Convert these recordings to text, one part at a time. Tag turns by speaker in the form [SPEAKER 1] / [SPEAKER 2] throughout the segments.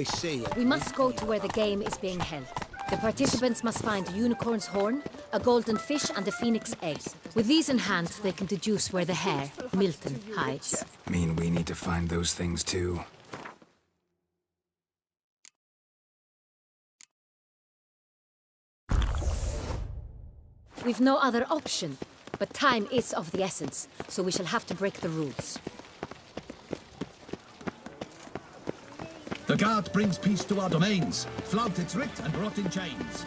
[SPEAKER 1] They say
[SPEAKER 2] We must go to where the game is being held. The participants must find a unicorn's horn, a golden fish, and a phoenix egg. With these in hand, they can deduce where the hare, Milton, hides.
[SPEAKER 3] Mean we need to find those things too?
[SPEAKER 2] We've no other option, but time is of the essence, so we shall have to break the rules.
[SPEAKER 4] The guard brings peace to our domains. Flout its writ and rot in chains.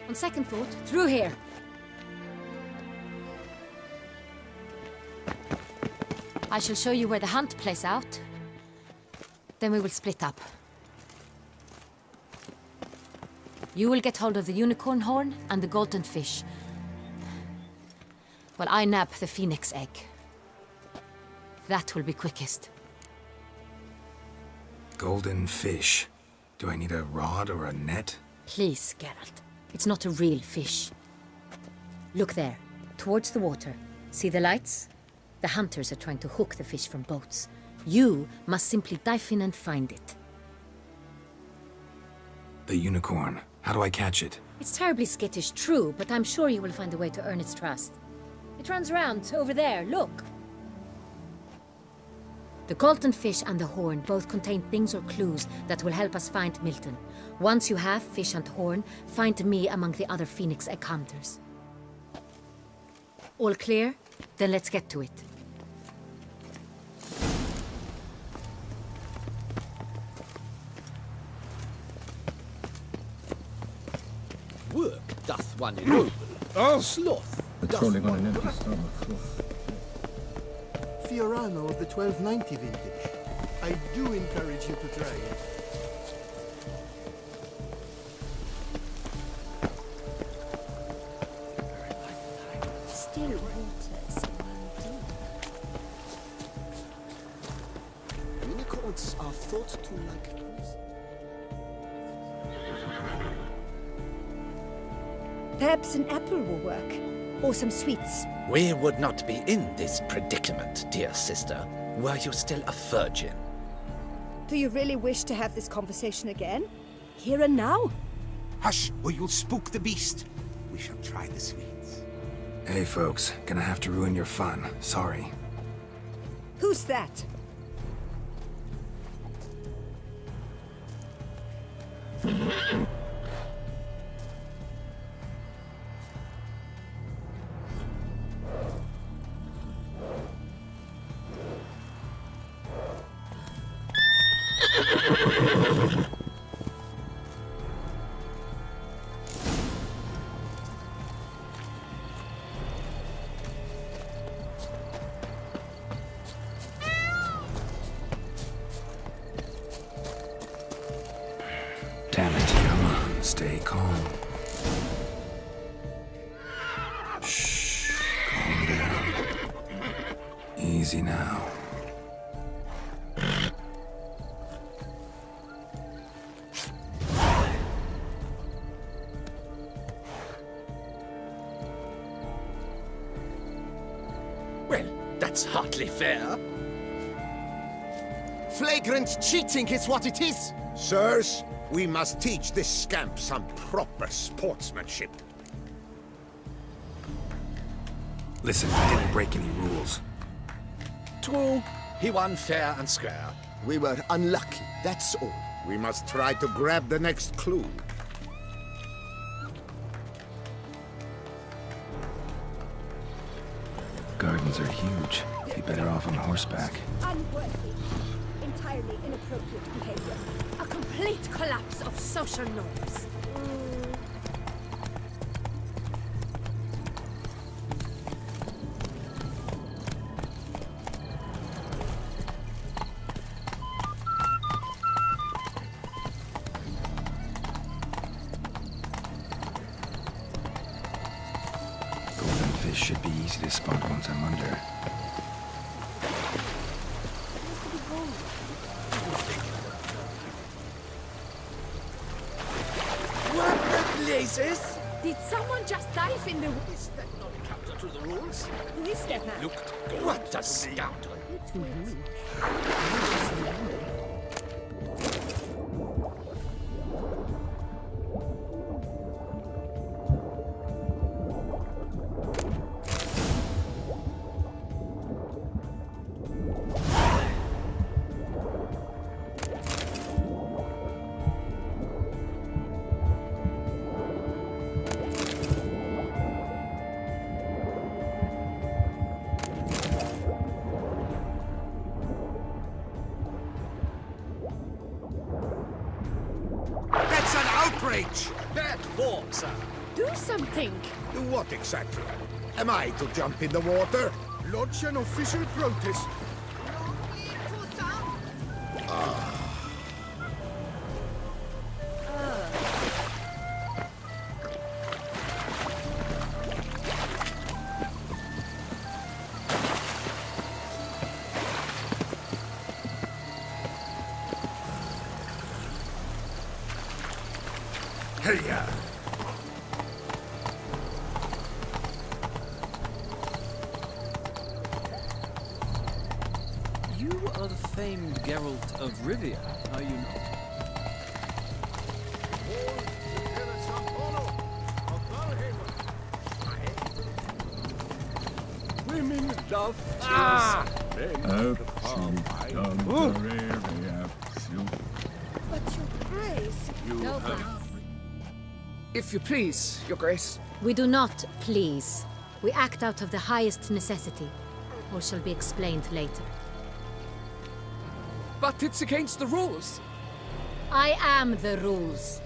[SPEAKER 2] On second thought, through here. I shall show you where the hunt plays out. Then we will split up. You will get hold of the unicorn horn and the golden fish. While I nab the phoenix egg. That will be quickest.
[SPEAKER 3] Golden fish. Do I need a rod or a net?
[SPEAKER 2] Please, Geralt. It's not a real fish. Look there, towards the water. See the lights? The hunters are trying to hook the fish from boats. You must simply dive in and find it.
[SPEAKER 3] The unicorn. How do I catch it?
[SPEAKER 2] It's terribly skittish, true, but I'm sure you will find a way to earn its trust. It runs around over there, look. The golden fish and the horn both contain things or clues that will help us find Milton. Once you have fish and horn, find me among the other phoenix egg hunters. All clear? Then let's get to it.
[SPEAKER 1] work doth one ennoble. Sloth doth one prosper.
[SPEAKER 5] Fiorano of the 1290 vintage. I do encourage you to try it.
[SPEAKER 6] Still waters
[SPEAKER 5] Unicorns are thought to like trees.
[SPEAKER 6] Perhaps an apple will work. Or some sweets.
[SPEAKER 7] We would not be in this predicament, dear sister, were you still a virgin.
[SPEAKER 6] Do you really wish to have this conversation again? Here and now?
[SPEAKER 1] Hush, or you'll spook the beast. We shall try the sweets.
[SPEAKER 3] Hey folks, gonna have to ruin your fun. Sorry.
[SPEAKER 6] Who's that?
[SPEAKER 3] Damn it, come on, stay calm. Shh, calm down. Easy now.
[SPEAKER 7] Well, that's hardly fair.
[SPEAKER 1] Flagrant cheating is what it is. Sirs, we must teach this scamp some proper sportsmanship.
[SPEAKER 3] Listen, I didn't break any rules.
[SPEAKER 7] True, he won fair and square.
[SPEAKER 1] We were unlucky, that's all. We must try to grab the next clue.
[SPEAKER 3] Gardens are huge. Be better off on horseback.
[SPEAKER 6] Unworthy. Entirely inappropriate behavior.
[SPEAKER 2] A complete collapse of social norms.
[SPEAKER 3] Golden fish should be easy to spot once I'm under.
[SPEAKER 7] What the blazes?
[SPEAKER 2] Did someone just dive in the...
[SPEAKER 7] Is that not counted to the rules?
[SPEAKER 6] Who is that man?
[SPEAKER 7] What a scoundrel!
[SPEAKER 1] That's an outrage!
[SPEAKER 7] Bad form, sir.
[SPEAKER 6] Do something!
[SPEAKER 1] Do what exactly? Am I to jump in the water?
[SPEAKER 5] Lodge an official protest.
[SPEAKER 1] Hey-ya!
[SPEAKER 8] You are the famed Geralt of Rivia, are you not?
[SPEAKER 5] Women love
[SPEAKER 6] But your grace...
[SPEAKER 2] No, Grace.
[SPEAKER 9] If you please, Your Grace.
[SPEAKER 2] We do not please. We act out of the highest necessity. All shall be explained later.
[SPEAKER 9] But it's against the rules.
[SPEAKER 2] I am the rules.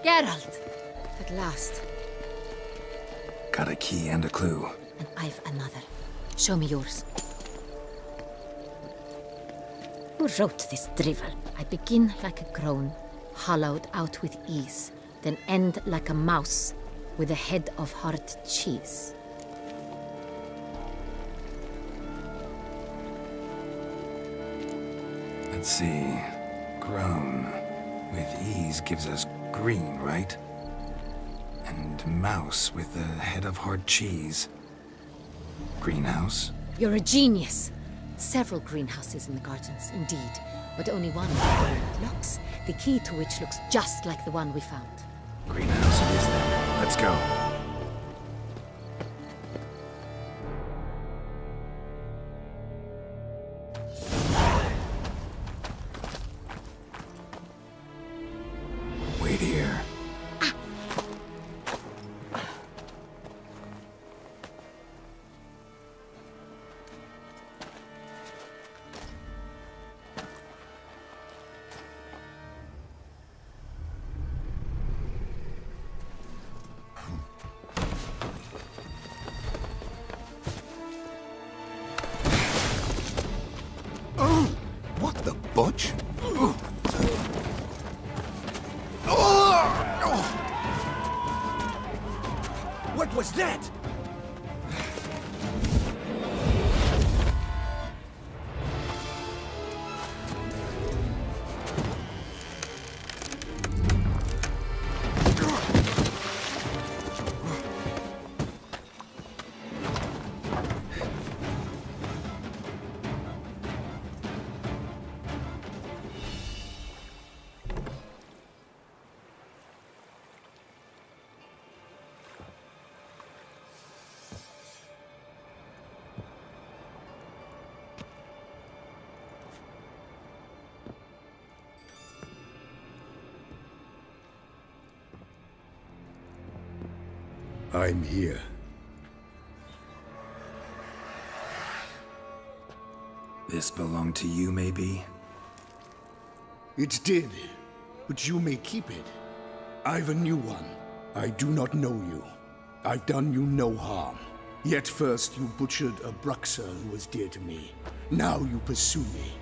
[SPEAKER 2] Geralt! At last.
[SPEAKER 3] Got a key and a clue.
[SPEAKER 2] And I've another. Show me yours. Who wrote this drivel? I begin like a groan, hollowed out with ease, then end like a mouse with a head of hard cheese.
[SPEAKER 3] Let's see. Groan. With ease gives us green, right? And mouse with the head of hard cheese. Greenhouse?
[SPEAKER 2] You're a genius. Several greenhouses in the gardens, indeed, but only one with locks, the key to which looks just like the one we found.
[SPEAKER 3] Greenhouse it is then. Let's go. Wait here.
[SPEAKER 1] What the butch?
[SPEAKER 7] What was that?
[SPEAKER 1] I'm here.
[SPEAKER 3] This belonged to you, maybe?
[SPEAKER 5] It did, but you may keep it. I've a new one. I do not know you. I've done you no harm. Yet first you butchered a Bruxer who was dear to me. Now you pursue me.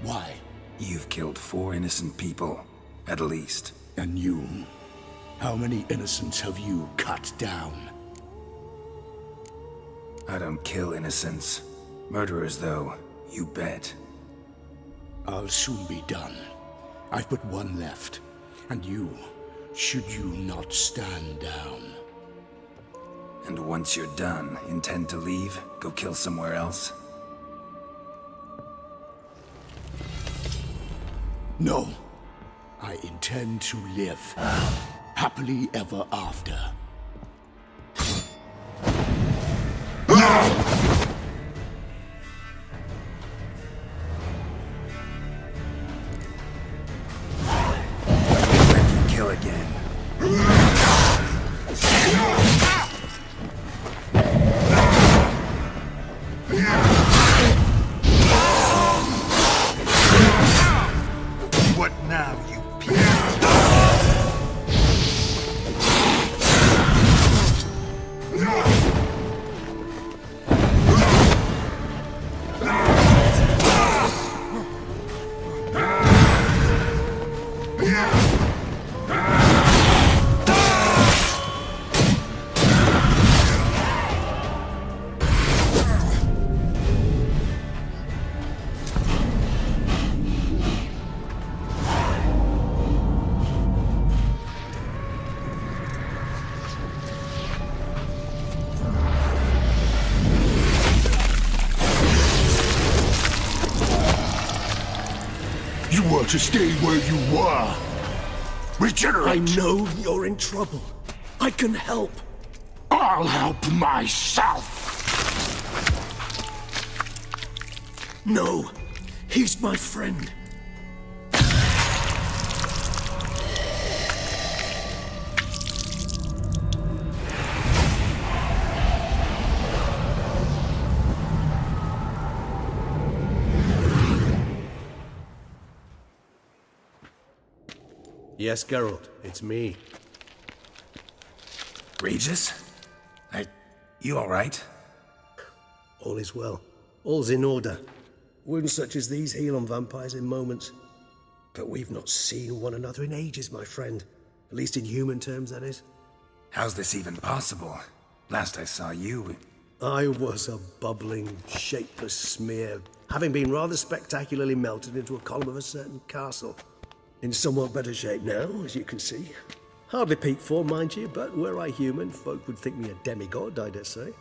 [SPEAKER 5] Why?
[SPEAKER 3] You've killed 4 innocent people, at least.
[SPEAKER 5] And you? How many innocents have you cut down?
[SPEAKER 3] I don't kill innocents. Murderers, though, you bet.
[SPEAKER 5] I'll soon be done. I've but one left. And you, should you not stand down?
[SPEAKER 3] And once you're done, intend to leave? Go kill somewhere else?
[SPEAKER 5] No. I intend to live. Happily ever after.
[SPEAKER 3] Kill again. What now, you
[SPEAKER 5] You were to stay where you were. Regenerate!
[SPEAKER 1] I know you're in trouble. I can help.
[SPEAKER 5] I'll help myself!
[SPEAKER 1] No, he's my friend.
[SPEAKER 10] Yes, Geralt, it's me.
[SPEAKER 3] Regis? You alright?
[SPEAKER 10] All is well. All's in order. Wounds such as these heal on vampires in moments. But we've not seen one another in ages, my friend. At least in human terms, that is.
[SPEAKER 3] How's this even possible? Last I saw you...
[SPEAKER 10] I was a bubbling, shapeless smear, having been rather spectacularly melted into a column of a certain castle. In somewhat better shape now, as you can see. Hardly peak form, mind you, but were I human, folk would think me a demigod, I dare say.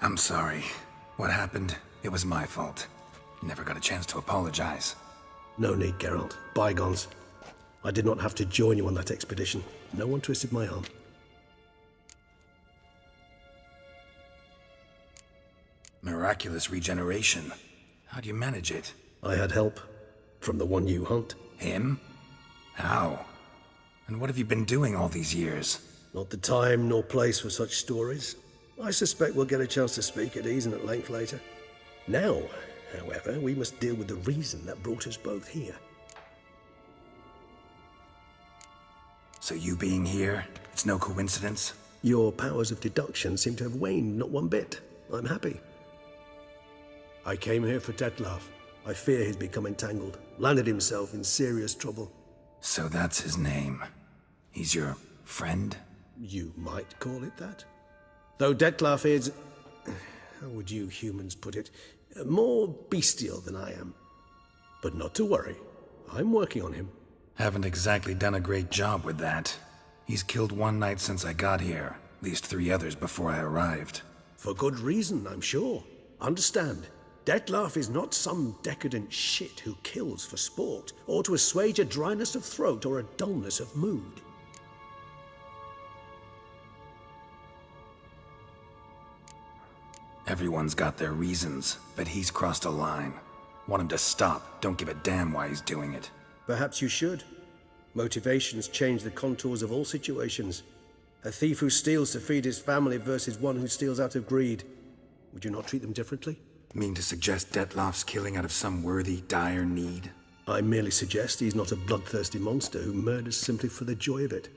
[SPEAKER 3] I'm sorry. What happened? It was my fault. Never got a chance to apologize.
[SPEAKER 10] No need, Geralt. Bygones. I did not have to join you on that expedition. No one twisted my arm.
[SPEAKER 3] Miraculous regeneration. How'd you manage it?
[SPEAKER 10] I had help. From the one you hunt.
[SPEAKER 3] Him? How? And what have you been doing all these years?
[SPEAKER 10] Not the time nor place for such stories. I suspect we'll get a chance to speak at ease and at length later. Now, however, we must deal with the reason that brought us both here.
[SPEAKER 3] So you being here, it's no coincidence?
[SPEAKER 10] Your powers of deduction seem to have waned not one bit. I'm happy. I came here for Detlef. I fear he's become entangled, landed himself in serious trouble.
[SPEAKER 3] So that's his name. He's your friend?
[SPEAKER 10] You might call it that. Though Detlef is, how would you humans put it, more bestial than I am. But not to worry. I'm working on him.
[SPEAKER 3] Haven't exactly done a great job with that. He's killed one knight since I got here, at least 3 others before I arrived.
[SPEAKER 10] For good reason, I'm sure. Understand, Detlef is not some decadent shit who kills for sport, or to assuage a dryness of throat or a dullness of mood.
[SPEAKER 3] Everyone's got their reasons, but he's crossed a line. Want him to stop, don't give a damn why he's doing it.
[SPEAKER 10] Perhaps you should. Motivations change the contours of all situations. A thief who steals to feed his family versus one who steals out of greed. Would you not treat them differently?
[SPEAKER 3] Mean to suggest Detlef's killing out of some worthy, dire need?
[SPEAKER 10] I merely suggest he's not a bloodthirsty monster who murders simply for the joy of it.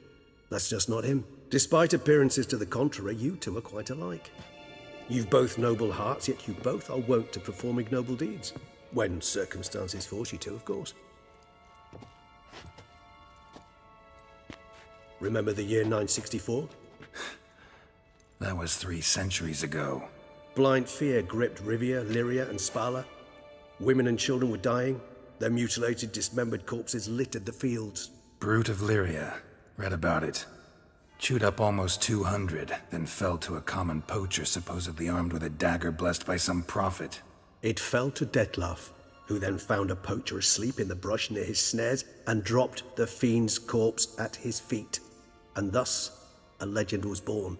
[SPEAKER 10] That's just not him. Despite appearances to the contrary, you two are quite alike. You've both noble hearts, yet you both are wont to perform ignoble deeds. When circumstances force you to, of course. Remember the year 964?
[SPEAKER 3] That was 3 centuries ago.
[SPEAKER 10] Blind fear gripped Rivia, Lyria, and Spala. Women and children were dying. Their mutilated, dismembered corpses littered the fields.
[SPEAKER 3] Brute of Lyria. Read about it. Chewed up almost 200, then fell to a common poacher supposedly armed with a dagger blessed by some prophet.
[SPEAKER 10] It fell to Detlaf, who then found a poacher asleep in the brush near his snares and dropped the fiend's corpse at his feet. And thus, a legend was born.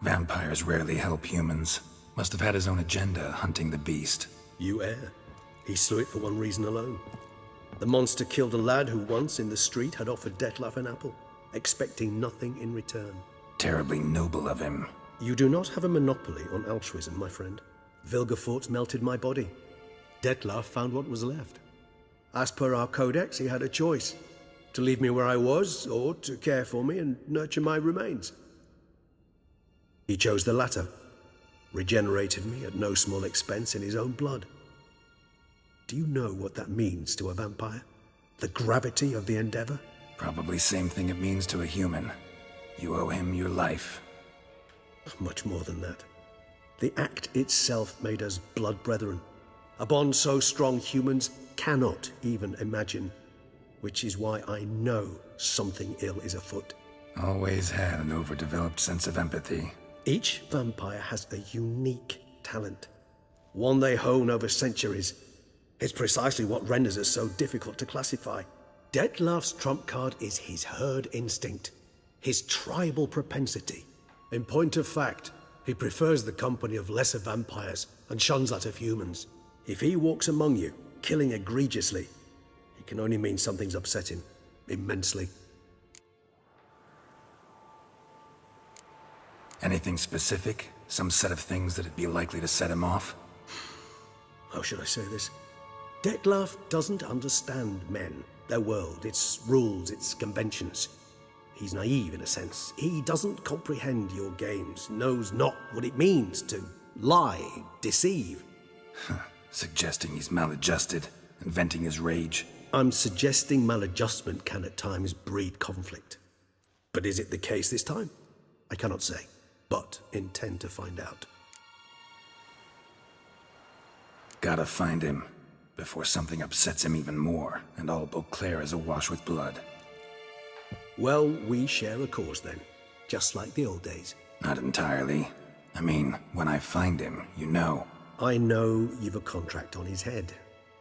[SPEAKER 3] Vampires rarely help humans. Must have had his own agenda hunting the beast.
[SPEAKER 10] You err. He slew it for one reason alone. The monster killed a lad who once in the street had offered Detlaf an apple, expecting nothing in return.
[SPEAKER 3] Terribly noble of him.
[SPEAKER 10] You do not have a monopoly on altruism, my friend. Vilgefortz melted my body. Detlaf found what was left. As per our codex, he had a choice: to leave me where I was, or to care for me and nurture my remains. He chose the latter, regenerated me at no small expense in his own blood. Do you know what that means to a vampire? The gravity of the endeavor?
[SPEAKER 3] Probably same thing it means to a human. You owe him your life.
[SPEAKER 10] Much more than that. The act itself made us blood brethren. A bond so strong humans cannot even imagine. Which is why I know something ill is afoot.
[SPEAKER 3] Always had an overdeveloped sense of empathy.
[SPEAKER 10] Each vampire has a unique talent. One they hone over centuries. It's precisely what renders us so difficult to classify. Detlaf's trump card is his herd instinct, his tribal propensity. In point of fact, he prefers the company of lesser vampires and shuns that of humans. If he walks among you, killing egregiously, it can only mean something's upset him immensely.
[SPEAKER 3] Anything specific? Some set of things that'd be likely to set him off?
[SPEAKER 10] How should I say this? Detlaf doesn't understand men, their world, its rules, its conventions. He's naive in a sense. He doesn't comprehend your games, knows not what it means to lie, deceive.
[SPEAKER 3] Suggesting he's maladjusted and venting his rage.
[SPEAKER 10] I'm suggesting maladjustment can at times breed conflict. But is it the case this time? I cannot say, but intend to find out.
[SPEAKER 3] Gotta find him, before something upsets him even more, and all Beauclair is awash with blood.
[SPEAKER 10] Well, we share a cause then, just like the old days.
[SPEAKER 3] Not entirely. I mean, when I find him, you know.
[SPEAKER 10] I know you've a contract on his head.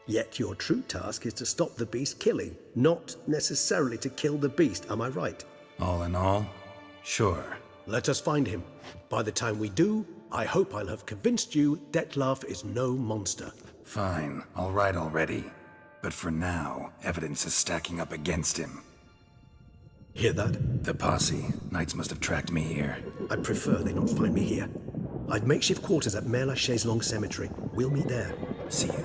[SPEAKER 10] Yet your true task is to stop the beast killing, not necessarily to kill the beast, am I right?
[SPEAKER 3] All in all, sure.
[SPEAKER 10] Let us find him. By the time we do, I hope I'll have convinced you Detlaf is no monster.
[SPEAKER 3] Fine, all right already. But for now, evidence is stacking up against him.
[SPEAKER 10] Hear that?
[SPEAKER 3] The posse. Knights must have tracked me here.
[SPEAKER 10] I prefer they not find me here. I've makeshift quarters at Mère Lachaise Long Cemetery. We'll meet there.
[SPEAKER 3] See you.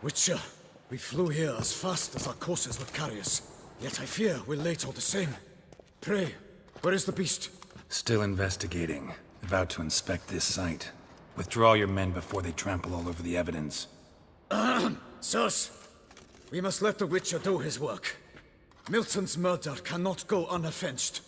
[SPEAKER 11] Witcher, we flew here as fast as our courses would carry us. Yet I fear we're late all the same. Pray, where is the beast?
[SPEAKER 3] Still investigating. About to inspect this site. Withdraw your men before they trample all over the evidence.
[SPEAKER 11] Sirs, we must let the Witcher do his work. Milton's murder cannot go unavenged.